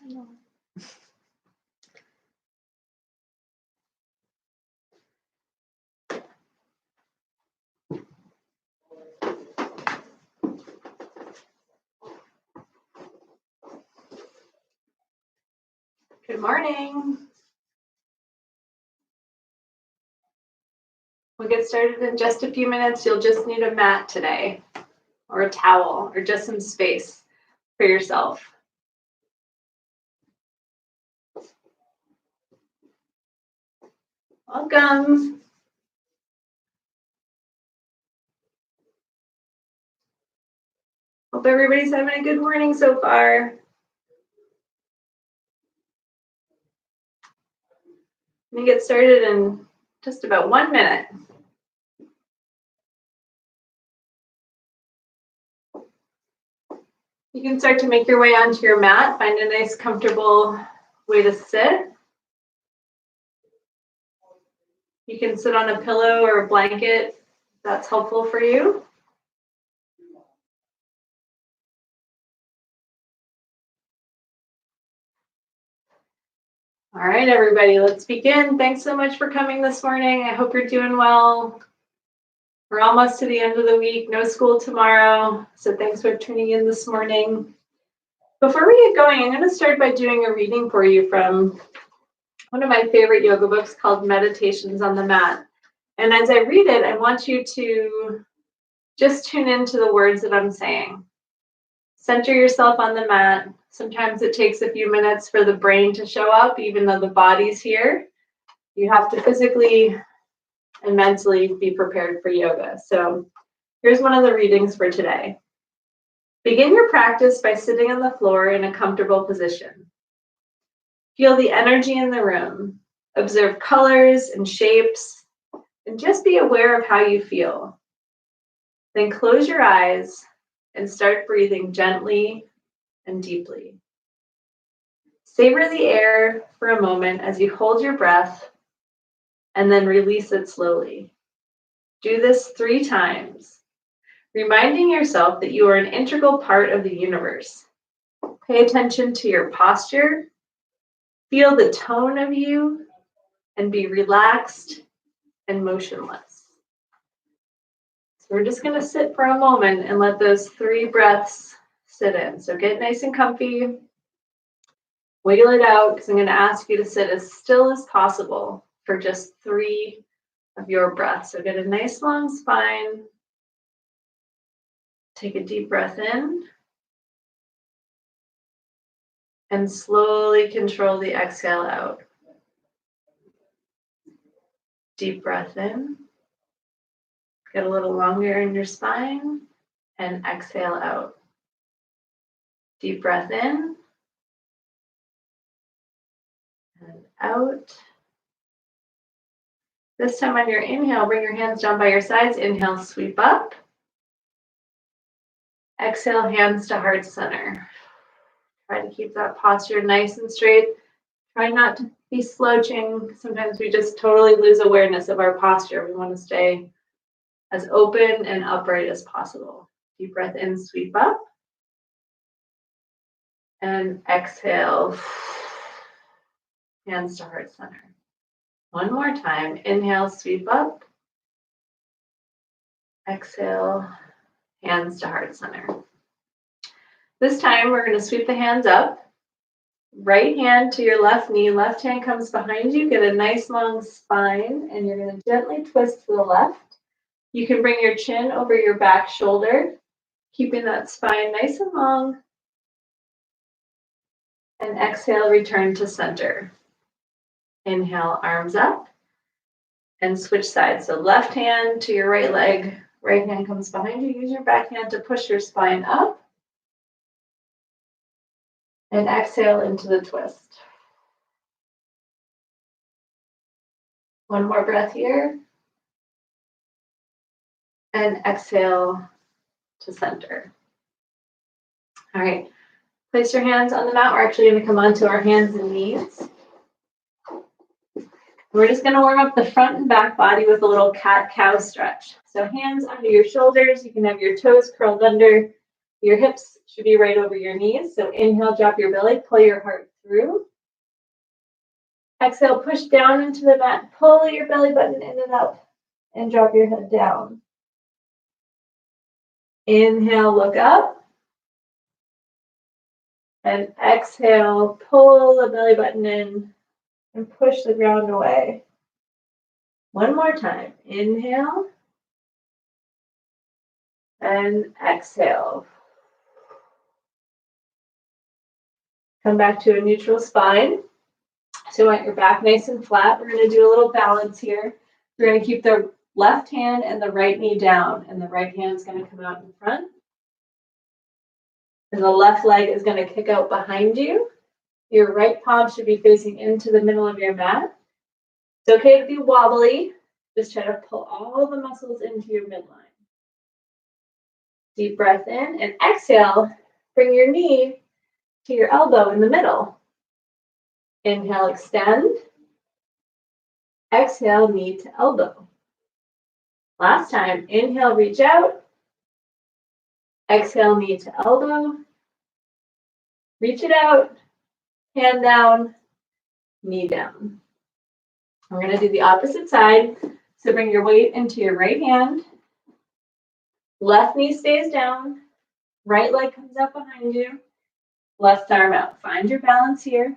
I know. Good morning. We'll get started in just a few minutes. You'll just need a mat today, or a towel, or just some space for yourself. Welcome. Hope everybody's having a good morning so far. I'm going to get started in just about 1 minute. You can start to make your way onto your mat. Find a nice, comfortable way to sit. You can sit on a pillow or a blanket if that's helpful for you. All right, everybody, let's begin. Thanks so much for coming this morning. I hope you're doing well. We're almost to the end of the week, no school tomorrow, so thanks for tuning in this morning. Before we get going, I'm going to start by doing a reading for you from one of my favorite yoga books called Meditations on the Mat. And as I read it, I want you to just tune into the words that I'm saying. Center yourself on the mat. Sometimes it takes a few minutes for the brain to show up, even though the body's here. You have to physically and mentally be prepared for yoga. So here's one of the readings for today. Begin your practice by sitting on the floor in a comfortable position. Feel the energy in the room. Observe colors and shapes, and just be aware of how you feel. Then close your eyes and start breathing gently and deeply. Savor the air for a moment as you hold your breath and then release it slowly. Do this 3 times, reminding yourself that you are an integral part of the universe. Pay attention to your posture, feel the tone of you, and be relaxed and motionless. So we're just going to sit for a moment and let those 3 breaths sit in. So get nice and comfy. Wiggle it out because I'm going to ask you to sit as still as possible for just 3 of your breaths. So get a nice long spine. Take a deep breath in. And slowly control the exhale out. Deep breath in. Get a little longer in your spine. And exhale out. Deep breath in. And out. This time on your inhale, bring your hands down by your sides. Inhale, sweep up. Exhale, hands to heart center. Try to keep that posture nice and straight. Try not to be slouching. Sometimes we just totally lose awareness of our posture. We want to stay as open and upright as possible. Deep breath in, sweep up. And exhale, hands to heart center. One more time. Inhale, sweep up. Exhale, hands to heart center. This time we're going to sweep the hands up. Right hand to your left knee. Left hand comes behind you. Get a nice long spine, and you're going to gently twist to the left. You can bring your chin over your back shoulder, keeping that spine nice and long. And exhale, return to center. Inhale, arms up. And switch sides. So left hand to your right leg. Right hand comes behind you. Use your back hand to push your spine up. And exhale into the twist. One more breath here. And exhale to center. All right. Place your hands on the mat. We're actually going to come onto our hands and knees. We're just going to warm up the front and back body with a little cat-cow stretch. So hands under your shoulders. You can have your toes curled under. Your hips should be right over your knees. So inhale, drop your belly, pull your heart through. Exhale, push down into the mat, pull your belly button in and up, and drop your head down. Inhale, look up. And exhale, pull the belly button in and push the ground away. One more time. Inhale. And exhale. Come back to a neutral spine. So you want your back nice and flat. We're going to do a little balance here. We're going to keep the left hand and the right knee down, and the right hand is going to come out in front. And the left leg is going to kick out behind you. Your right palm should be facing into the middle of your mat. It's okay to be wobbly. Just try to pull all the muscles into your midline. Deep breath in and exhale. Bring your knee to your elbow in the middle. Inhale, extend. Exhale, knee to elbow. Last time, inhale, reach out. Exhale, knee to elbow. Reach it out. Hand down, knee down. We're going to do the opposite side. So bring your weight into your right hand. Left knee stays down. Right leg comes up behind you. Left arm out. Find your balance here.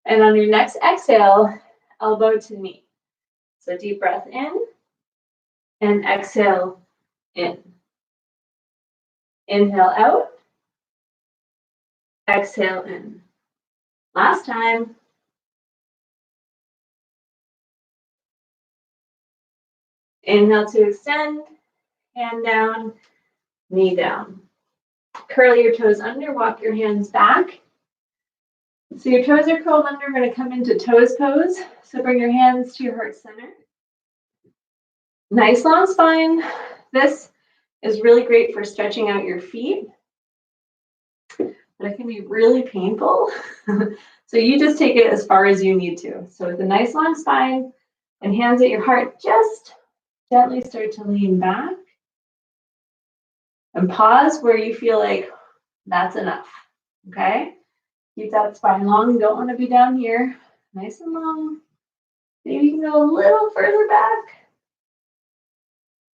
And on your next exhale, elbow to knee. So deep breath in and exhale in. Inhale out. Exhale in. Last time. Inhale to extend, hand down, knee down. Curl your toes under, walk your hands back. So your toes are curled under, we're going to come into toes pose. So bring your hands to your heart center. Nice long spine. This is really great for stretching out your feet, but it can be really painful. So you just take it as far as you need to. So with a nice long spine and hands at your heart, just gently start to lean back and pause where you feel like that's enough, okay? Keep that spine long. You don't want to be down here. Nice and long. Maybe you can go a little further back.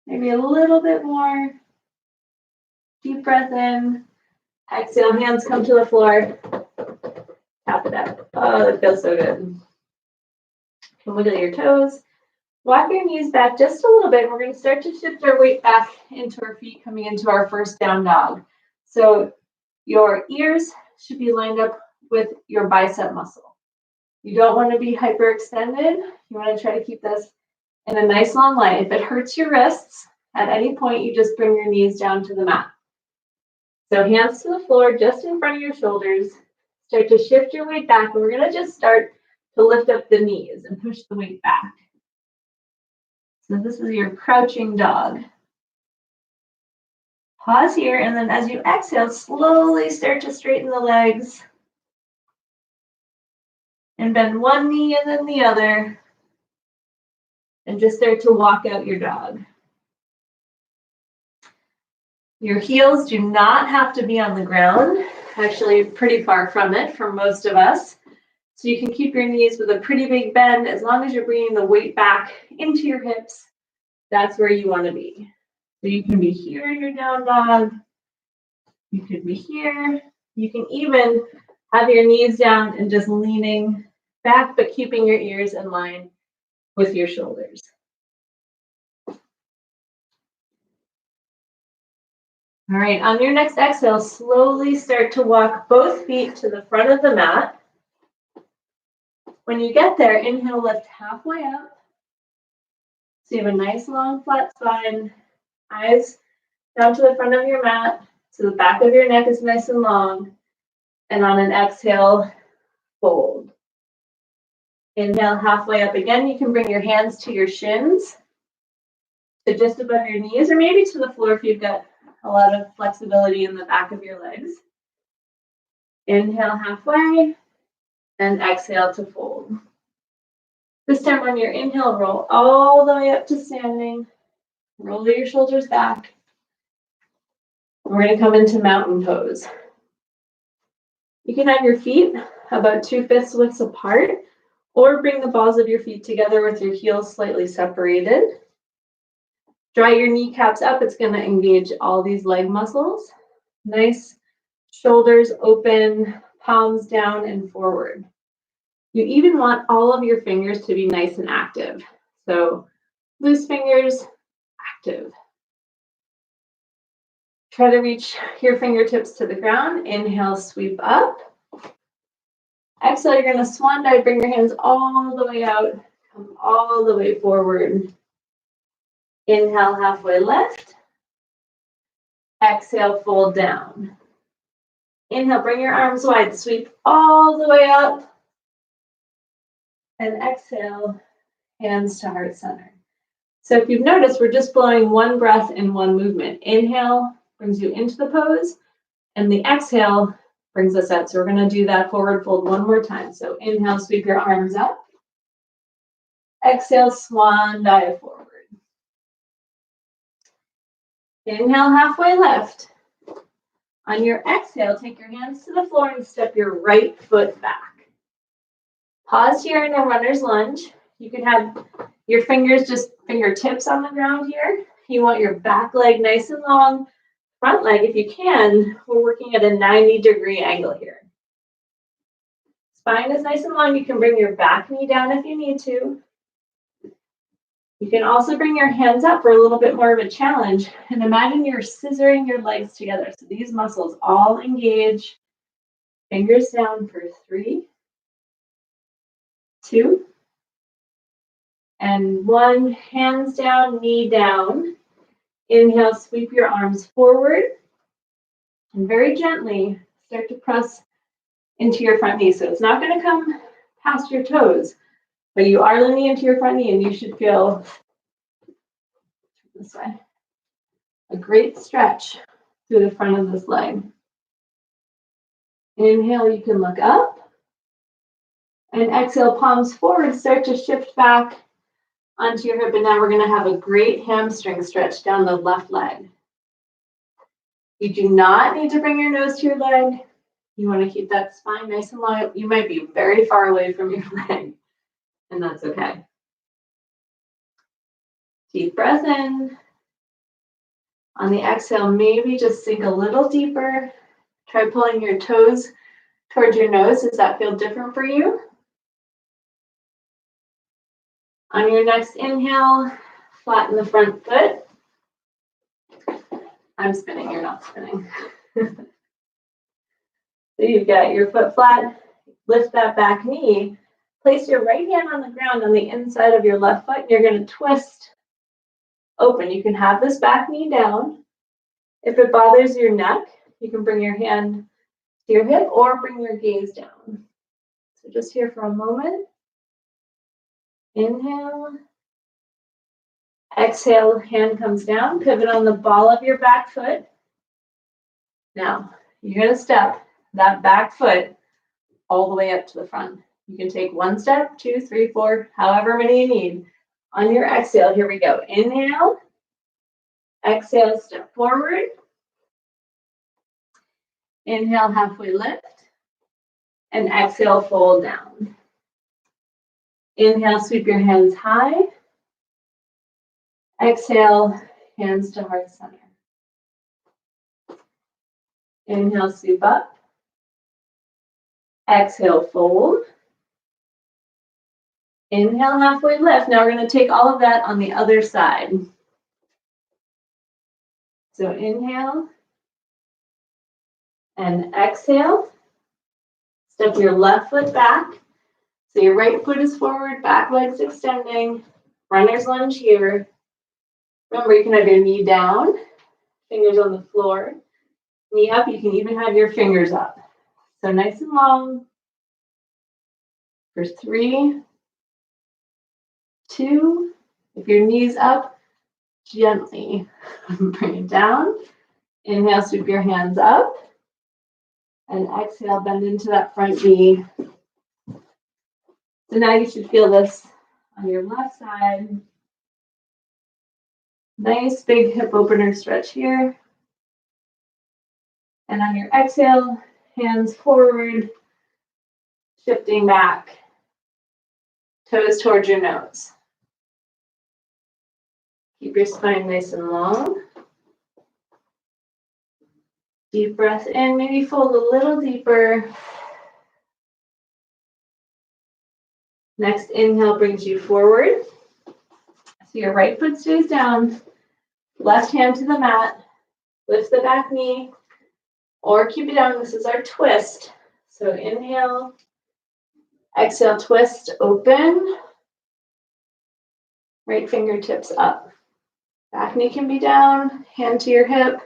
Maybe a little bit more. Deep breath in. Exhale, hands come to the floor. Tap it out. Oh, that feels so good. You can wiggle your toes. Walk your knees back just a little bit. We're going to start to shift our weight back into our feet, coming into our first down dog. So your ears should be lined up with your bicep muscle. You don't want to be hyperextended. You want to try to keep this in a nice long line. If it hurts your wrists, at any point, you just bring your knees down to the mat. So hands to the floor, just in front of your shoulders. Start to shift your weight back, and we're going to just start to lift up the knees and push the weight back. So this is your crouching dog. Pause here, and then as you exhale, slowly start to straighten the legs. And bend one knee and then the other. And just start to walk out your dog. Your heels do not have to be on the ground. Actually, pretty far from it for most of us. So you can keep your knees with a pretty big bend as long as you're bringing the weight back into your hips. That's where you want to be. So you can be here in your down dog. You could be here. You can even have your knees down and just leaning back, but keeping your ears in line with your shoulders. All right, on your next exhale, slowly start to walk both feet to the front of the mat. When you get there, inhale, lift halfway up. So you have a nice long flat spine, eyes down to the front of your mat, so the back of your neck is nice and long. And on an exhale, fold. Inhale, halfway up again. You can bring your hands to your shins, to just above your knees, or maybe to the floor if you've got a lot of flexibility in the back of your legs. Inhale halfway, and exhale to fold. This time on your inhale, roll all the way up to standing. Roll your shoulders back. We're going to come into mountain pose. You can have your feet about 2/5 widths apart, or bring the balls of your feet together with your heels slightly separated. Draw your kneecaps up. It's going to engage all these leg muscles. Nice shoulders open, palms down and forward. You even want all of your fingers to be nice and active. So loose fingers, active. Try to reach your fingertips to the ground. Inhale, sweep up. Exhale, you're going to swan dive. Bring your hands all the way out. Come all the way forward. Inhale, halfway lift. Exhale, fold down. Inhale, bring your arms wide. Sweep all the way up. And exhale, hands to heart center. So if you've noticed, we're just blowing one breath in one movement. Inhale brings you into the pose, and the exhale brings us out. So we're going to do that forward fold one more time. So inhale, sweep your arms up. Exhale, swan dive forward. Inhale, halfway lift. On your exhale, take your hands to the floor and step your right foot back. Pause here in a runner's lunge. You can have your fingers just fingertips on the ground here. You want your back leg nice and long. Front leg, if you can, we're working at a 90-degree angle here. Spine is nice and long. You can bring your back knee down if you need to. You can also bring your hands up for a little bit more of a challenge. And imagine you're scissoring your legs together. So these muscles all engage. Fingers down for 3, 2, and 1. Hands down, knee down. Inhale, sweep your arms forward. And very gently start to press into your front knee. So it's not going to come past your toes, but you are leaning into your front knee, and you should feel this way. A great stretch through the front of this leg. Inhale, you can look up. And exhale, palms forward, start to shift back onto your hip. And now we're going to have a great hamstring stretch down the left leg. You do not need to bring your nose to your leg. You want to keep that spine nice and long. You might be very far away from your leg, and that's okay. Deep breath in. On the exhale, maybe just sink a little deeper. Try pulling your toes towards your nose. Does that feel different for you? On your next inhale, flatten the front foot. I'm spinning, you're not spinning. So you've got your foot flat, lift that back knee, place your right hand on the ground on the inside of your left foot, and you're going to twist open. You can have this back knee down. If it bothers your neck, you can bring your hand to your hip or bring your gaze down. So just here for a moment. Inhale. Exhale, hand comes down, pivot on the ball of your back foot. Now, you're going to step that back foot all the way up to the front. You can take 1 step, 2, 3, 4, however many you need. On your exhale, here we go. Inhale. Exhale, step forward. Inhale, halfway lift. And exhale, fold down. Inhale, sweep your hands high. Exhale, hands to heart center. Inhale, sweep up. Exhale, fold. Inhale, halfway lift. Now we're going to take all of that on the other side. So inhale and exhale. Step your left foot back. So your right foot is forward, back leg's extending. Runner's lunge here. Remember, you can have your knee down, fingers on the floor. Knee up, you can even have your fingers up. So nice and long. For 3, 2, if your knee's up, gently bring it down. Inhale, sweep your hands up. And exhale, bend into that front knee. So now you should feel this on your left side. Nice big hip opener stretch here. And on your exhale, hands forward, shifting back, toes towards your nose. Keep your spine nice and long. Deep breath in, maybe fold a little deeper. Next inhale brings you forward. So your right foot stays down, left hand to the mat, lift the back knee, or keep it down. This is our twist. So inhale, exhale, twist, open. Right fingertips up. Back knee can be down, hand to your hip.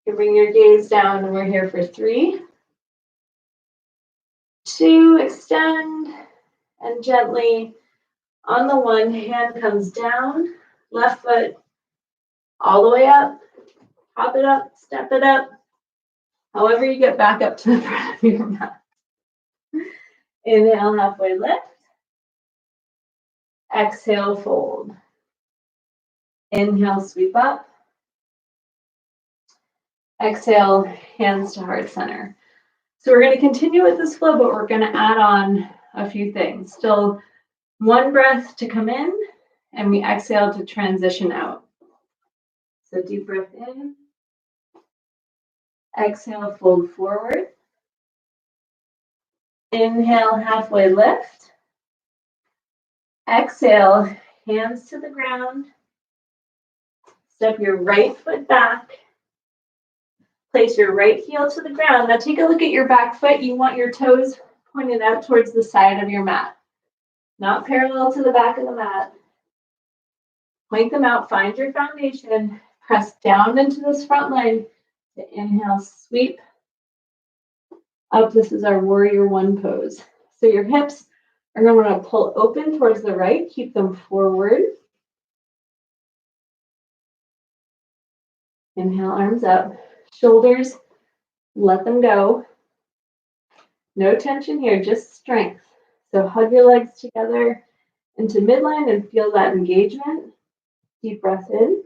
You bring your gaze down, and we're here for 3, 2, extend, and gently on the one, hand comes down, left foot all the way up, hop it up, step it up, however you get back up to the front of your mat. Inhale, halfway lift. Exhale, fold. Inhale, sweep up. Exhale, hands to heart center. So we're going to continue with this flow, but we're going to add on a few things. Still 1 breath to come in, and we exhale to transition out. So deep breath in. Exhale, fold forward. Inhale, halfway lift. Exhale, hands to the ground. Step your right foot back. Place your right heel to the ground. Now take a look at your back foot. You want your toes pointed out towards the side of your mat, not parallel to the back of the mat. Point them out, find your foundation, press down into this front leg to inhale, sweep up. This is our warrior 1 pose. So your hips are going to want to pull open towards the right, keep them forward. Inhale, arms up, shoulders, let them go. No tension here, just strength. So hug your legs together into midline and feel that engagement. Deep breath in.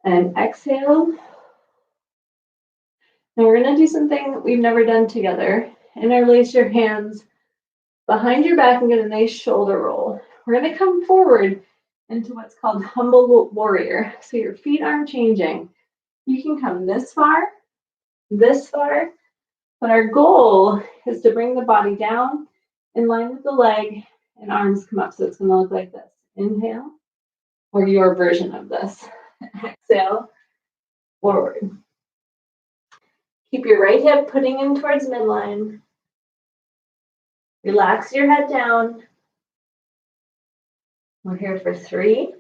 And exhale. Now we're going to do something that we've never done together. Interlace your hands behind your back and get a nice shoulder roll. We're going to come forward into what's called humble warrior. So your feet aren't changing. You can come this far, but our goal is to bring the body down in line with the leg and arms come up. So it's going to look like this. Inhale, or your version of this. Exhale, forward. Keep your right hip putting in towards midline. Relax your head down. We're here for 3,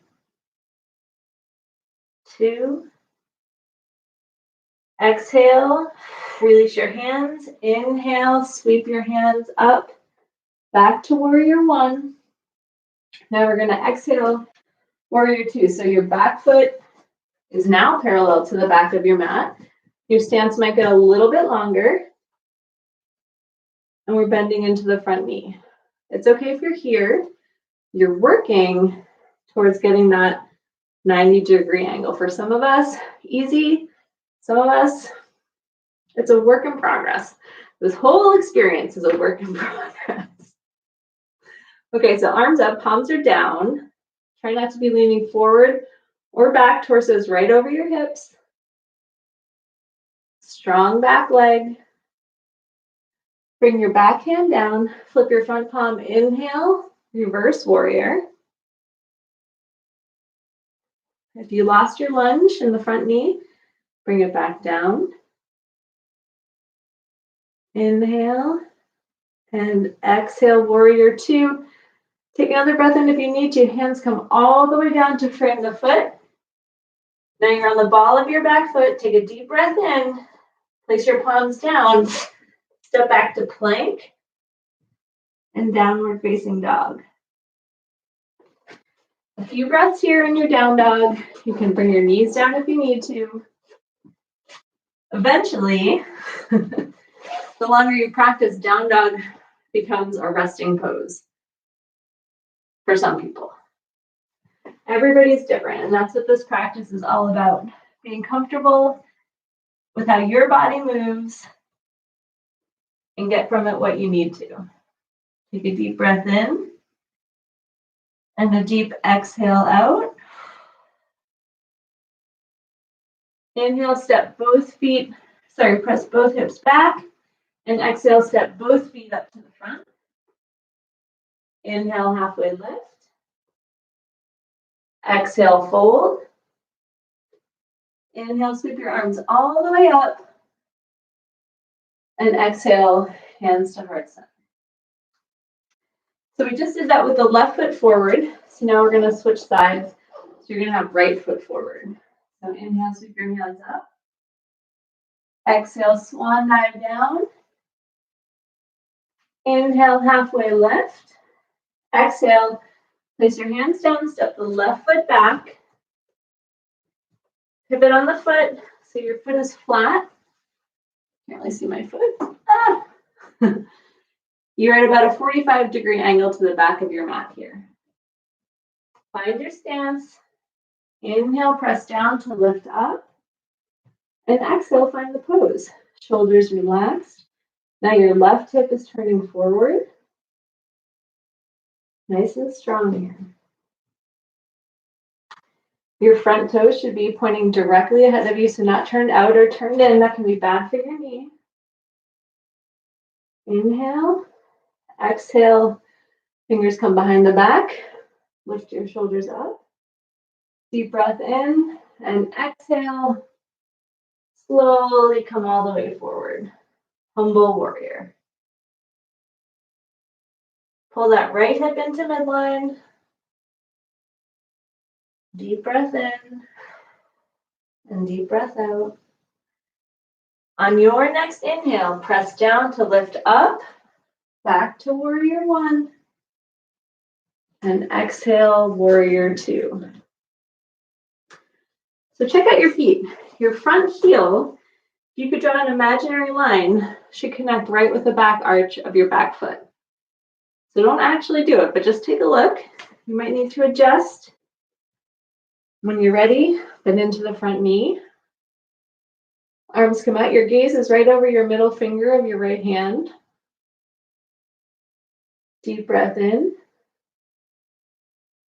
2, exhale, release your hands, inhale, sweep your hands up, back to warrior 1. Now we're going to exhale, warrior 2. So your back foot is now parallel to the back of your mat. Your stance might get a little bit longer, and we're bending into the front knee. It's okay if you're here. You're working towards getting that 90-degree angle. For some of us, easy. Some of us, it's a work in progress. This whole experience is a work in progress. Okay, so arms up, palms are down. Try not to be leaning forward or back. Torso's right over your hips. Strong back leg. Bring your back hand down. Flip your front palm. Inhale, reverse warrior. If you lost your lunge in the front knee, bring it back down. Inhale and exhale, warrior 2. Take another breath in if you need to. Hands come all the way down to frame the foot. Now you're on the ball of your back foot. Take a deep breath in. Place your palms down. Step back to plank and downward facing dog. A few breaths here in your down dog. You can bring your knees down if you need to. Eventually, the longer you practice, down dog becomes a resting pose for some people. Everybody's different, and that's what this practice is all about. Being comfortable with how your body moves and get from it what you need to. Take a deep breath in and a deep exhale out. Inhale, step both feet, press both hips back, and exhale, step both feet up to the front. Inhale, halfway lift. Exhale, fold. Inhale, sweep your arms all the way up. And exhale, hands to heart center. So we just did that with the left foot forward. So now we're going to switch sides. So you're going to have right foot forward. So inhale, sweep your hands up. Exhale, swan dive down. Inhale, halfway lift. Exhale, place your hands down, step the left foot back. Pivot on the foot so your foot is flat. Can't really see my foot. Ah. You're at about a 45-degree angle to the back of your mat here. Find your stance. Inhale, press down to lift up. And exhale, find the pose. Shoulders relaxed. Now your left hip is turning forward. Nice and strong here. Your front toes should be pointing directly ahead of you, so not turned out or turned in. That can be bad for your knee. Inhale. Exhale. Fingers come behind the back. Lift your shoulders up. Deep breath in and exhale. Slowly come all the way forward. Humble warrior. Pull that right hip into midline. Deep breath in and deep breath out. On your next inhale, press down to lift up, back to warrior one, and exhale, warrior two. So check out your feet. Your front heel, if you could draw an imaginary line, should connect right with the back arch of your back foot. So don't actually do it, but just take a look. You might need to adjust. When you're ready, bend into the front knee. Arms come out. Your gaze is right over your middle finger of your right hand. Deep breath in.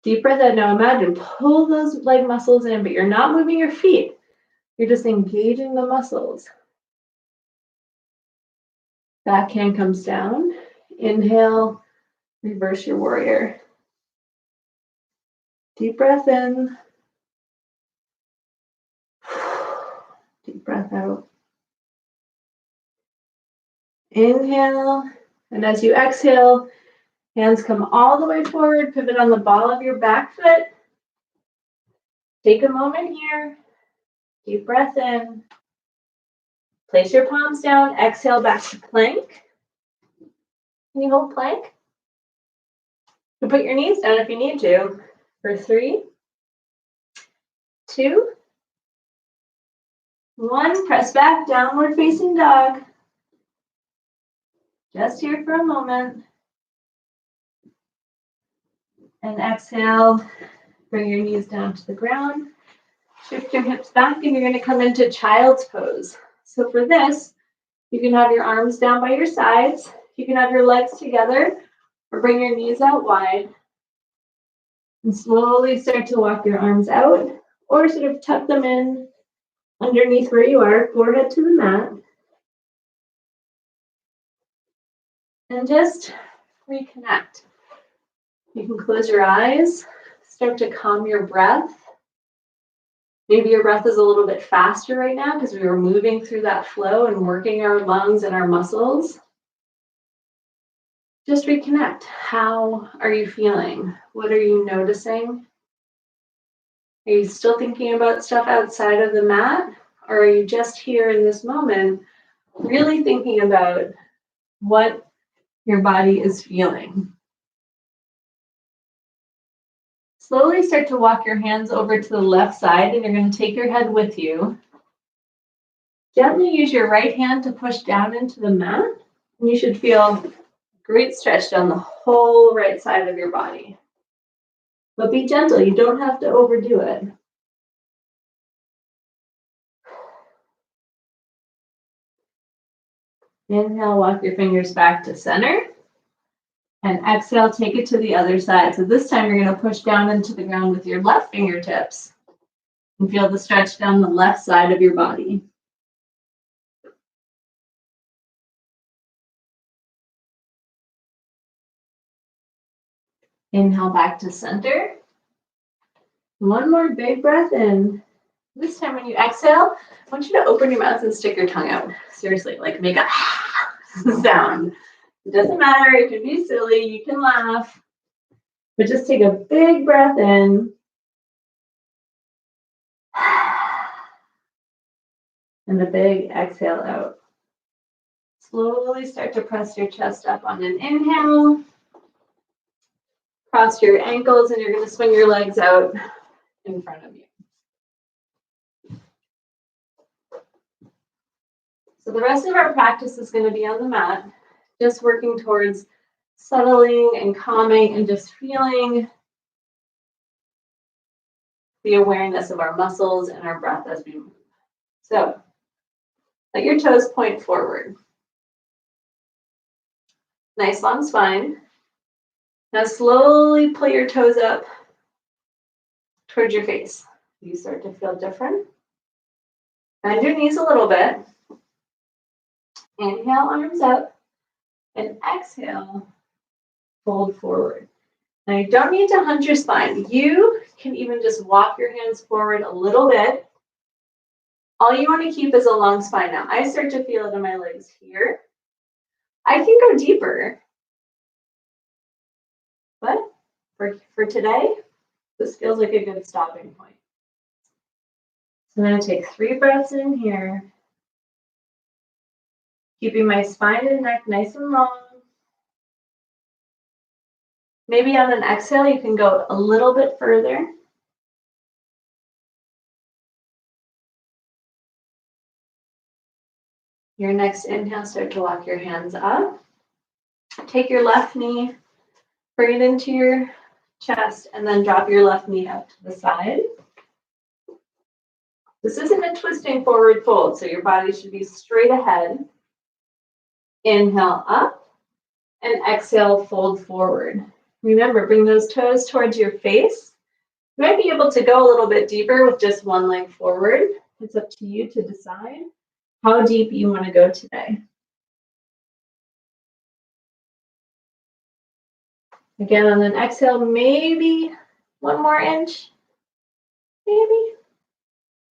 Deep breath out. Now imagine, pull those leg muscles in, but you're not moving your feet. You're just engaging the muscles. Back hand comes down. Inhale, reverse your warrior. Deep breath in. Deep breath out. Inhale, and as you exhale, hands come all the way forward, pivot on the ball of your back foot. Take a moment here. Deep breath in. Place your palms down. Exhale back to plank. Can you hold plank? You can put your knees down if you need to. For 3, 2, 1. Press back, downward facing dog. Just here for a moment. And exhale, bring your knees down to the ground. Shift your hips back and you're going to come into child's pose. So for this, you can have your arms down by your sides. You can have your legs together or bring your knees out wide. And slowly start to walk your arms out or sort of tuck them in underneath where you are, forehead to the mat. And just reconnect. You can close your eyes, start to calm your breath. Maybe your breath is a little bit faster right now because we were moving through that flow and working our lungs and our muscles. Just reconnect. How are you feeling? What are you noticing? Are you still thinking about stuff outside of the mat? Or are you just here in this moment, really thinking about what your body is feeling? Slowly start to walk your hands over to the left side and you're going to take your head with you. Gently use your right hand to push down into the mat. And you should feel great stretch down the whole right side of your body. But be gentle, you don't have to overdo it. Inhale, walk your fingers back to center. And exhale, take it to the other side. So this time you're going to push down into the ground with your left fingertips. And feel the stretch down the left side of your body. Inhale back to center. One more big breath in. This time when you exhale, I want you to open your mouth and stick your tongue out. Seriously, like make a sound. It doesn't matter, it can be silly, you can laugh, but just take a big breath in. And a big exhale out. Slowly start to press your chest up on an inhale. Cross your ankles and you're going to swing your legs out in front of you. So the rest of our practice is going to be on the mat, just working towards settling and calming and just feeling the awareness of our muscles and our breath as we move. So let your toes point forward. Nice long spine. Now slowly pull your toes up towards your face. You start to feel different. Bend your knees a little bit. Inhale, arms up. And exhale, fold forward. Now you don't need to hunch your spine. You can even just walk your hands forward a little bit. All you want to keep is a long spine. Now I start to feel it in my legs here. I can go deeper. But for today, this feels like a good stopping point. So I'm going to take 3 breaths in here. Keeping my spine and neck nice and long. Maybe on an exhale, you can go a little bit further. Your next inhale, start to walk your hands up. Take your left knee, bring it into your chest, and then drop your left knee out to the side. This isn't a twisting forward fold, so your body should be straight ahead. Inhale up, and exhale, fold forward. Remember, bring those toes towards your face. You might be able to go a little bit deeper with just one leg forward. It's up to you to decide how deep you want to go today. Again, on an exhale, maybe 1 more inch.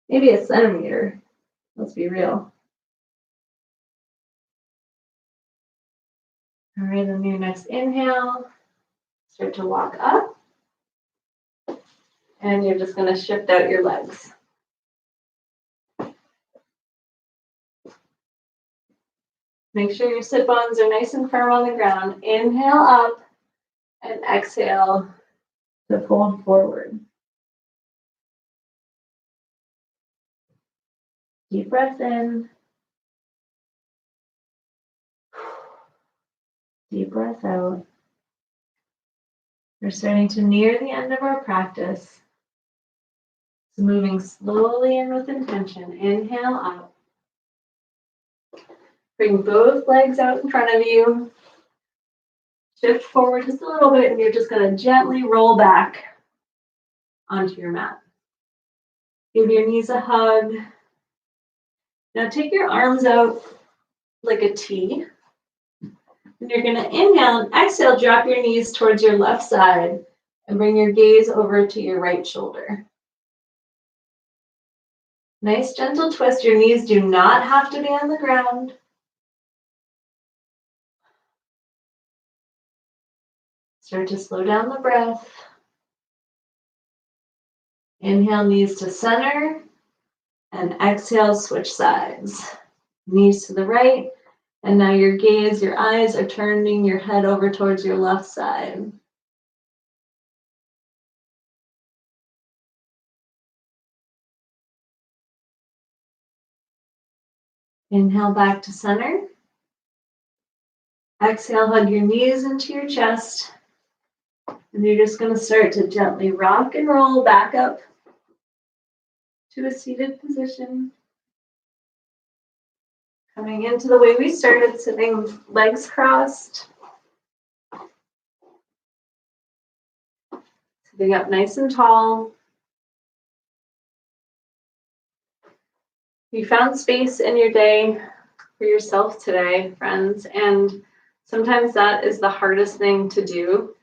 Maybe a centimeter. Let's be real. All right, on your next inhale, start to walk up. And you're just going to shift out your legs. Make sure your sit bones are nice and firm on the ground. Inhale up and exhale to fold forward. Deep breath in. Deep breath out. We're starting to near the end of our practice. So moving slowly in with intention. Inhale up. Bring both legs out in front of you. Shift forward just a little bit, and you're just going to gently roll back onto your mat. Give your knees a hug. Now take your arms out like a T. And you're going to inhale and exhale, drop your knees towards your left side and bring your gaze over to your right shoulder. Nice gentle twist. Your knees do not have to be on the ground. Start to slow down the breath. Inhale, knees to center, and exhale, switch sides. Knees to the right, and now your gaze, your eyes are turning your head over towards your left side. Inhale back to center. Exhale, hug your knees into your chest. And you're just going to start to gently rock and roll back up to a seated position. Coming into the way we started, sitting legs crossed. Sitting up nice and tall. You found space in your day for yourself today, friends, and sometimes that is the hardest thing to do.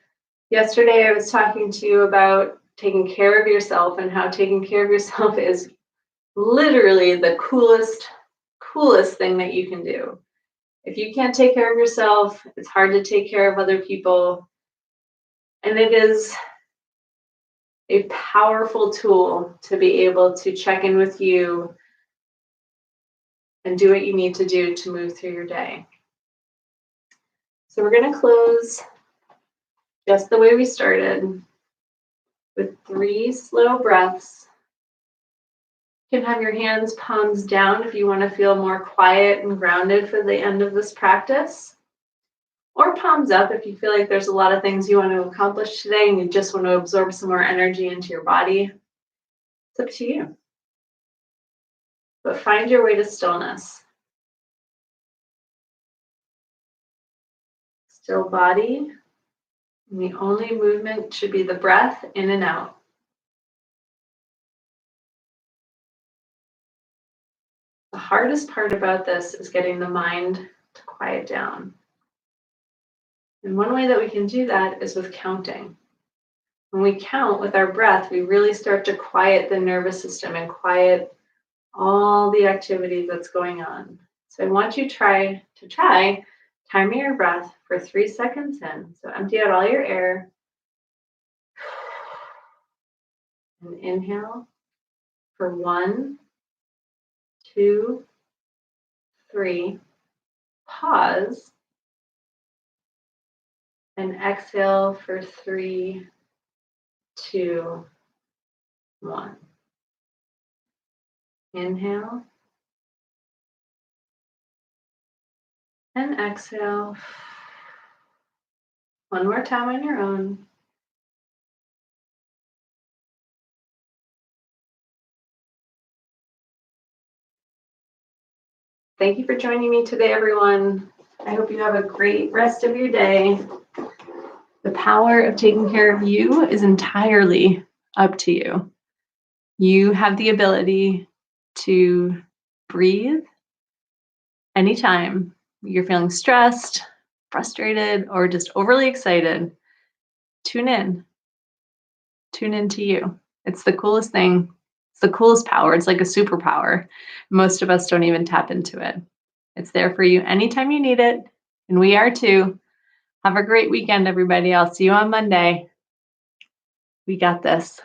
Yesterday, I was talking to you about taking care of yourself and how taking care of yourself is literally the coolest thing that you can do. If you can't take care of yourself, it's hard to take care of other people. And it is a powerful tool to be able to check in with you and do what you need to do to move through your day. So we're going to close just the way we started with 3 slow breaths. You can have your hands palms down if you want to feel more quiet and grounded for the end of this practice, or palms up if you feel like there's a lot of things you want to accomplish today and you just want to absorb some more energy into your body. It's up to you. But find your way to stillness. Still body, and the only movement should be the breath in and out. The hardest part about this is getting the mind to quiet down. And one way that we can do that is with counting. When we count with our breath, we really start to quiet the nervous system and quiet all the activity that's going on. So I want you to try timing your breath for 3 seconds in. So empty out all your air. And inhale for 1, 2, 3. Pause. And exhale for 3, 2, 1. Inhale. And exhale. One more time on your own. Thank you for joining me today, everyone. I hope you have a great rest of your day. The power of taking care of you is entirely up to you. You have the ability to breathe anytime you're feeling stressed, frustrated, or just overly excited. Tune in. Tune into you. It's the coolest thing. It's the coolest power. It's like a superpower. Most of us don't even tap into it. It's there for you anytime you need it, and we are too. Have a great weekend, everybody. I'll see you on Monday. We got this.